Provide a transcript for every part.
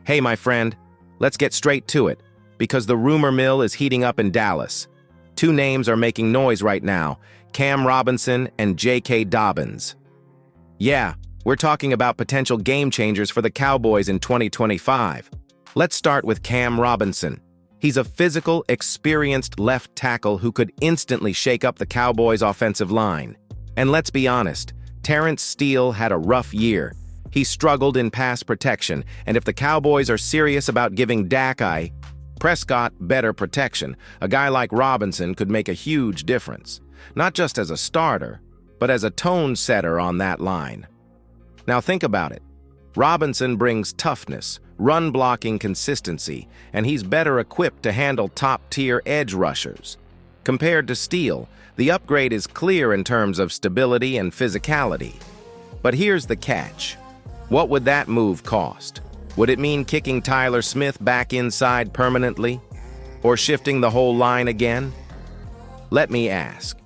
Hey, my friend, let's get straight to it, because the rumor mill is heating up in Dallas. Two names are making noise right now, Cam Robinson and J.K. Dobbins. Yeah, we're talking about potential game changers for the Cowboys in 2025. Let's start with Cam Robinson. He's a physical, experienced left tackle who could instantly shake up the Cowboys' offensive line. And let's be honest, Terrence Steele had a rough year. He struggled in pass protection, and if the Cowboys are serious about giving Prescott better protection, a guy like Robinson could make a huge difference, not just as a starter, but as a tone setter on that line. Now think about it. Robinson brings toughness, run-blocking consistency, and he's better equipped to handle top-tier edge rushers. Compared to Steele, the upgrade is clear in terms of stability and physicality. But here's the catch. What would that move cost? Would it mean kicking Tyler Smith back inside permanently? Or shifting the whole line again? Let me ask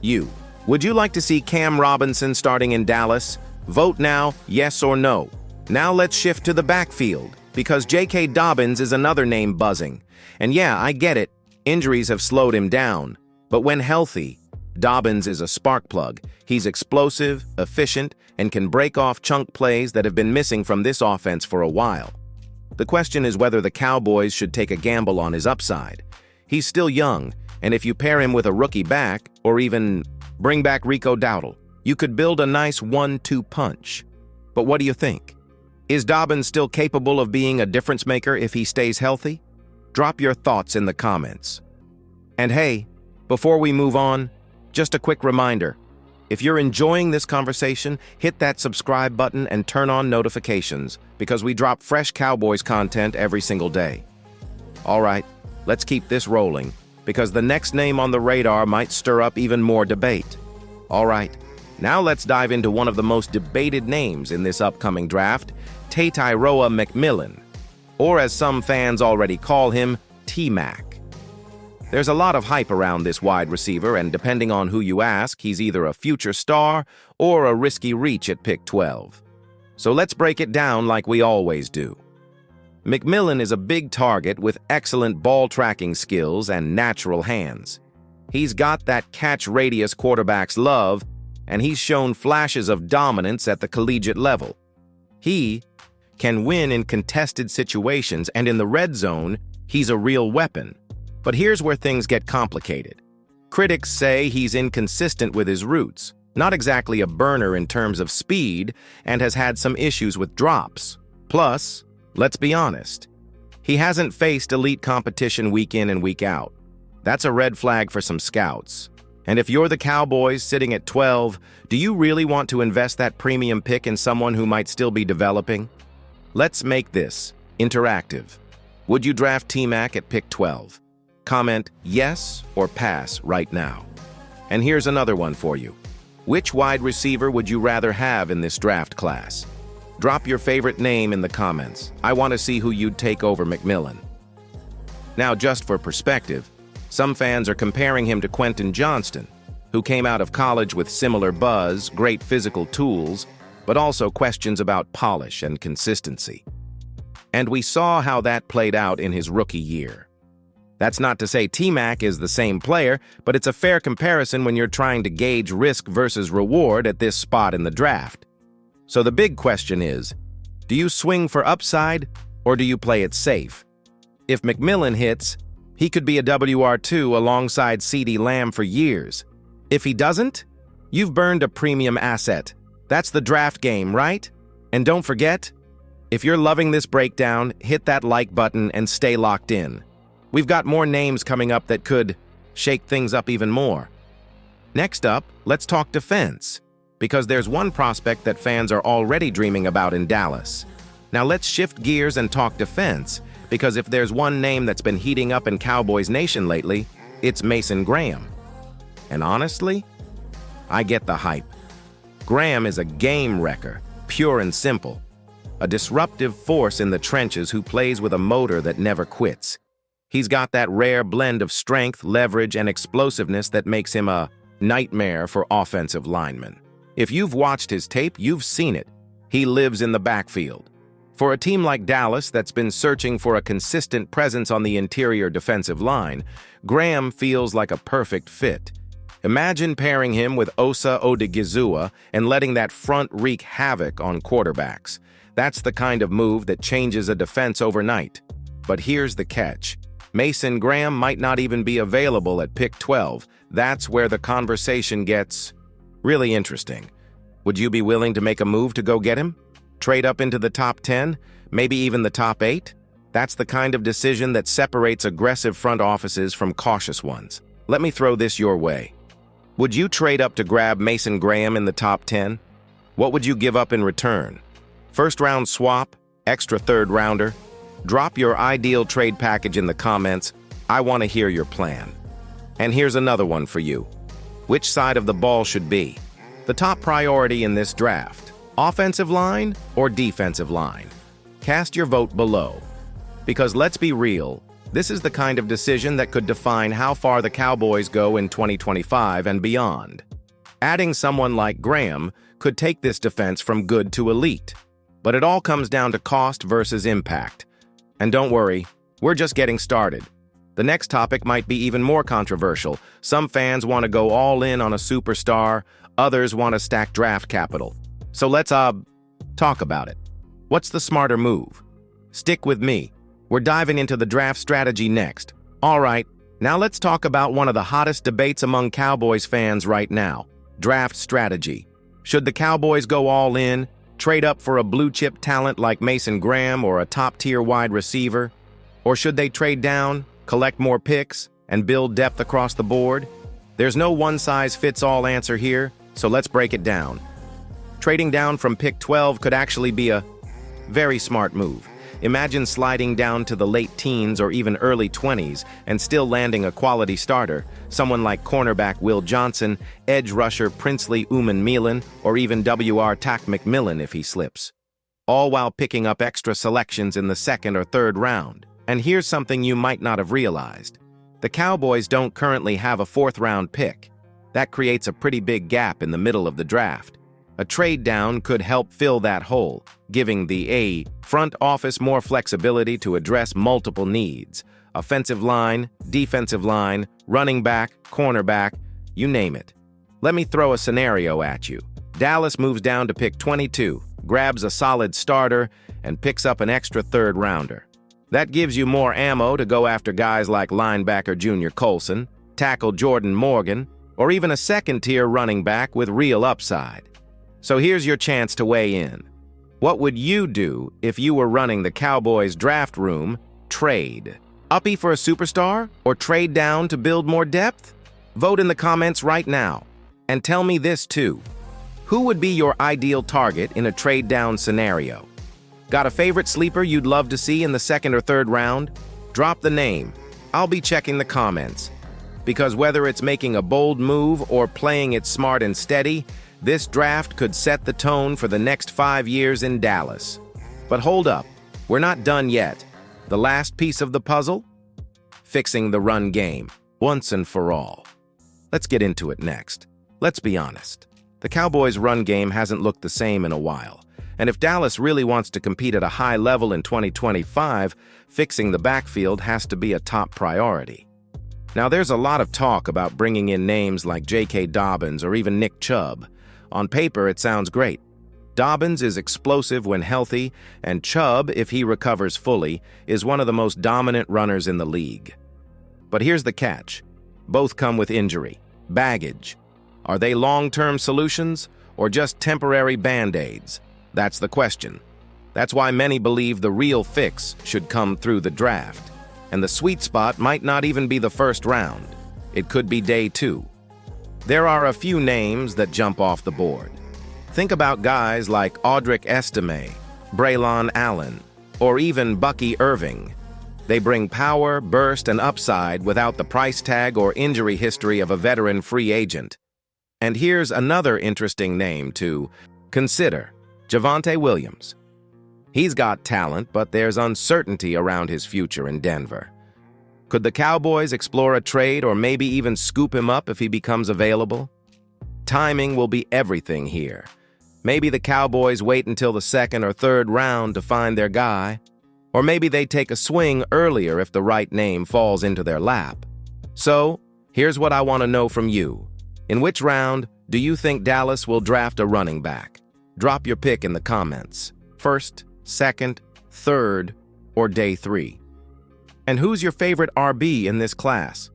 you, would you like to see Cam Robinson starting in Dallas? Vote now, yes or no. Now let's shift to the backfield, because J.K. Dobbins is another name buzzing. And yeah, I get it, injuries have slowed him down. But when healthy, Dobbins is a spark plug. He's explosive, efficient, and can break off chunk plays that have been missing from this offense for a while. The question is whether the Cowboys should take a gamble on his upside. He's still young, and if you pair him with a rookie back, or even bring back Rico Dowdle, you could build a nice 1-2 punch. But what do you think? Is Dobbins still capable of being a difference maker if he stays healthy? Drop your thoughts in the comments. And hey, before we move on, just a quick reminder. If you're enjoying this conversation, hit that subscribe button and turn on notifications, because we drop fresh Cowboys content every single day. All right, let's keep this rolling, because the next name on the radar might stir up even more debate. All right, now let's dive into one of the most debated names in this upcoming draft, Tyrone McMillan, or as some fans already call him, T-Mac. There's a lot of hype around this wide receiver, and depending on who you ask, he's either a future star or a risky reach at pick 12. So let's break it down like we always do. McMillan is a big target with excellent ball tracking skills and natural hands. He's got that catch radius quarterbacks love, and he's shown flashes of dominance at the collegiate level. He can win in contested situations, and in the red zone, he's a real weapon. But here's where things get complicated. Critics say he's inconsistent with his roots, not exactly a burner in terms of speed, and has had some issues with drops. Plus, let's be honest, he hasn't faced elite competition week in and week out. That's a red flag for some scouts. And if you're the Cowboys sitting at 12, do you really want to invest that premium pick in someone who might still be developing? Let's make this interactive. Would you draft T-Mac at pick 12? Comment yes or pass right now. And here's another one for you. Which wide receiver would you rather have in this draft class? Drop your favorite name in the comments. I want to see who you'd take over McMillan. Now, just for perspective, some fans are comparing him to Quentin Johnston, who came out of college with similar buzz, great physical tools, but also questions about polish and consistency. And we saw how that played out in his rookie year. That's not to say T-Mac is the same player, but it's a fair comparison when you're trying to gauge risk versus reward at this spot in the draft. So the big question is, do you swing for upside, or do you play it safe? If McMillan hits, he could be a WR2 alongside CeeDee Lamb for years. If he doesn't, you've burned a premium asset. That's the draft game, right? And don't forget, if you're loving this breakdown, hit that like button and stay locked in. We've got more names coming up that could shake things up even more. Next up, let's talk defense, because there's one prospect that fans are already dreaming about in Dallas. Now let's shift gears and talk defense, because if there's one name that's been heating up in Cowboys Nation lately, it's Mason Graham. And honestly, I get the hype. Graham is a game wrecker, pure and simple. A disruptive force in the trenches who plays with a motor that never quits. He's got that rare blend of strength, leverage, and explosiveness that makes him a nightmare for offensive linemen. If you've watched his tape, you've seen it. He lives in the backfield. For a team like Dallas that's been searching for a consistent presence on the interior defensive line, Graham feels like a perfect fit. Imagine pairing him with Osa Odigizua and letting that front wreak havoc on quarterbacks. That's the kind of move that changes a defense overnight. But here's the catch. Mason Graham might not even be available at pick 12. That's where the conversation gets really interesting. Would you be willing to make a move to go get him? Trade up into the top 10? Maybe even the top 8? That's the kind of decision that separates aggressive front offices from cautious ones. Let me throw this your way. Would you trade up to grab Mason Graham in the top 10? What would you give up in return? First-round swap? Extra third-rounder? Drop your ideal trade package in the comments. I want to hear your plan. And here's another one for you. Which side of the ball should be the top priority in this draft? Offensive line or defensive line? Cast your vote below. Because let's be real, this is the kind of decision that could define how far the Cowboys go in 2025 and beyond. Adding someone like Graham could take this defense from good to elite. But it all comes down to cost versus impact. And don't worry, we're just getting started. The next topic might be even more controversial. Some fans want to go all in on a superstar, others want to stack draft capital. So let's talk about it. What's the smarter move? Stick with me. We're diving into the draft strategy next. All right, now let's talk about one of the hottest debates among Cowboys fans right now. Draft strategy. Should the Cowboys go all in, trade up for a blue-chip talent like Mason Graham or a top-tier wide receiver? Or should they trade down, collect more picks, and build depth across the board? There's no one-size-fits-all answer here, so let's break it down. Trading down from pick 12 could actually be a very smart move. Imagine sliding down to the late teens or even early 20s and still landing a quality starter, someone like cornerback Will Johnson, edge rusher Princely Umanmielen, or even W.R. Tack McMillan if he slips. All while picking up extra selections in the second or third round. And here's something you might not have realized. The Cowboys don't currently have a fourth-round pick. That creates a pretty big gap in the middle of the draft. A trade down could help fill that hole, giving the front office more flexibility to address multiple needs. Offensive line, defensive line, running back, cornerback, you name it. Let me throw a scenario at you. Dallas moves down to pick 22, grabs a solid starter, and picks up an extra third-rounder. That gives you more ammo to go after guys like linebacker Junior Colson, tackle Jordan Morgan, or even a second-tier running back with real upside. So here's your chance to weigh in. What would you do if you were running the Cowboys draft room? Trade. Uppy for a superstar or trade down to build more depth? Vote in the comments right now. And tell me this too. Who would be your ideal target in a trade down scenario? Got a favorite sleeper you'd love to see in the second or third round? Drop the name. I'll be checking the comments. Because whether it's making a bold move or playing it smart and steady, this draft could set the tone for the next 5 years in Dallas. But hold up, we're not done yet. The last piece of the puzzle? Fixing the run game, once and for all. Let's get into it next. Let's be honest. The Cowboys' run game hasn't looked the same in a while. And if Dallas really wants to compete at a high level in 2025, fixing the backfield has to be a top priority. Now, there's a lot of talk about bringing in names like J.K. Dobbins or even Nick Chubb. On paper, it sounds great. Dobbins is explosive when healthy, and Chubb, if he recovers fully, is one of the most dominant runners in the league. But here's the catch. Both come with injury, baggage. Are they long-term solutions or just temporary band-aids? That's the question. That's why many believe the real fix should come through the draft. And the sweet spot might not even be the first round. It could be day 2. There are a few names that jump off the board. Think about guys like Audric Estime, Braylon Allen, or even Bucky Irving. They bring power, burst, and upside without the price tag or injury history of a veteran free agent. And here's another interesting name to consider, Javonte Williams. He's got talent, but there's uncertainty around his future in Denver. Could the Cowboys explore a trade or maybe even scoop him up if he becomes available? Timing will be everything here. Maybe the Cowboys wait until the second or third round to find their guy. Or maybe they take a swing earlier if the right name falls into their lap. So, here's what I want to know from you. In which round do you think Dallas will draft a running back? Drop your pick in the comments. First, second, third, or day 3. And who's your favorite RB in this class?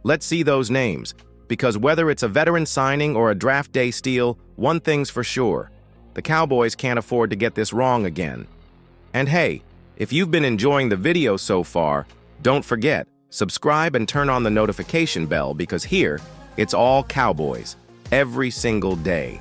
Let's see those names, because whether it's a veteran signing or a draft day steal, one thing's for sure. The Cowboys can't afford to get this wrong again. And hey, if you've been enjoying the video so far, don't forget, subscribe and turn on the notification bell because here, it's all Cowboys, every single day.